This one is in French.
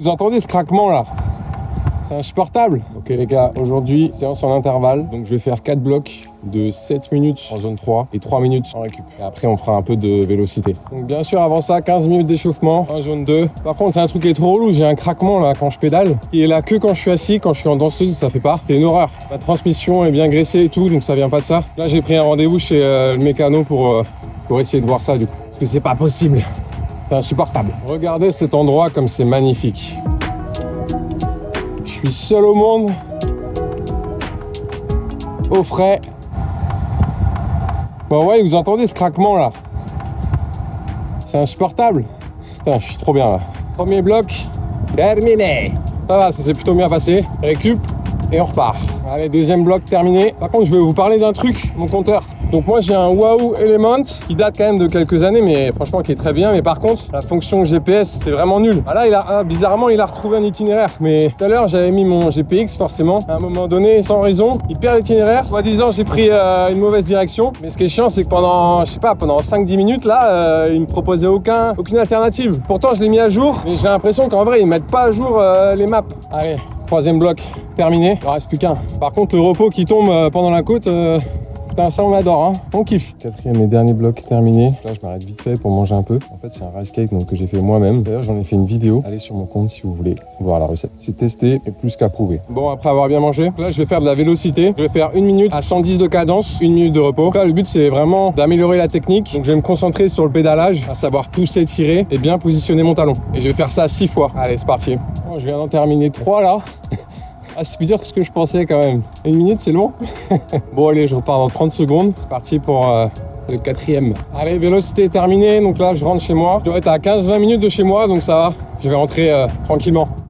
Vous entendez ce craquement là? C'est insupportable. Ok les gars, aujourd'hui séance en intervalle. Donc je vais faire 4 blocs de 7 minutes en zone 3 et 3 minutes en récup. Et après on fera un peu de vélocité. Donc bien sûr avant ça 15 minutes d'échauffement en zone 2. Par contre c'est un truc qui est trop relou, j'ai un craquement là quand je pédale. Il est là que quand je suis assis, quand je suis en danseuse ça fait pas. C'est une horreur. La transmission est bien graissée et tout, donc ça vient pas de ça. Là j'ai pris un rendez-vous chez le mécano pour essayer de voir ça du coup. Parce que c'est pas possible. C'est insupportable. Regardez cet endroit comme c'est magnifique. Je suis seul au monde, au frais. Bon ouais, vous entendez ce craquement là? C'est insupportable. Putain, je suis trop bien là. Premier bloc, terminé. Ça va, ça s'est plutôt bien passé. Récup et on repart. Allez, deuxième bloc terminé. Par contre, je vais vous parler d'un truc, mon compteur. Donc moi j'ai un Wahoo Element qui date quand même de quelques années, mais franchement qui est très bien. Mais par contre la fonction GPS c'est vraiment nul. Ah là bizarrement il a retrouvé un itinéraire. Mais tout à l'heure j'avais mis mon GPX forcément. À un moment donné sans raison il perd l'itinéraire. Soi-disant j'ai pris une mauvaise direction. Mais ce qui est chiant c'est que pendant je sais pas pendant 5-10 minutes là il me proposait aucune alternative. Pourtant je l'ai mis à jour. Mais j'ai l'impression qu'en vrai ils mettent pas à jour les maps. Allez, troisième bloc terminé. Il en reste plus qu'un. Par contre le repos qui tombe pendant la côte. Putain, ça on adore, hein. On kiffe. Quatrième et dernier bloc terminé. Là, je m'arrête vite fait pour manger un peu. En fait, c'est un rice cake donc, que j'ai fait moi-même. D'ailleurs, j'en ai fait une vidéo. Allez sur mon compte si vous voulez voir la recette. C'est testé et plus qu'approuvé. Bon, après avoir bien mangé, là, je vais faire de la vélocité. Je vais faire 1 minute à 110 de cadence, 1 minute de repos. Donc là, le but, c'est vraiment d'améliorer la technique. Donc, je vais me concentrer sur le pédalage, à savoir pousser, tirer et bien positionner mon talon. Et je vais faire ça 6 fois. Allez, c'est parti. Bon, je viens d'en terminer 3 là. Ah, c'est plus dur que ce que je pensais quand même. 1 minute, c'est long. Bon, allez, je repars dans 30 secondes. C'est parti pour le quatrième. Allez, vélocité terminée. Donc là, je rentre chez moi. Je dois être à 15-20 minutes de chez moi, donc ça va. Je vais rentrer tranquillement.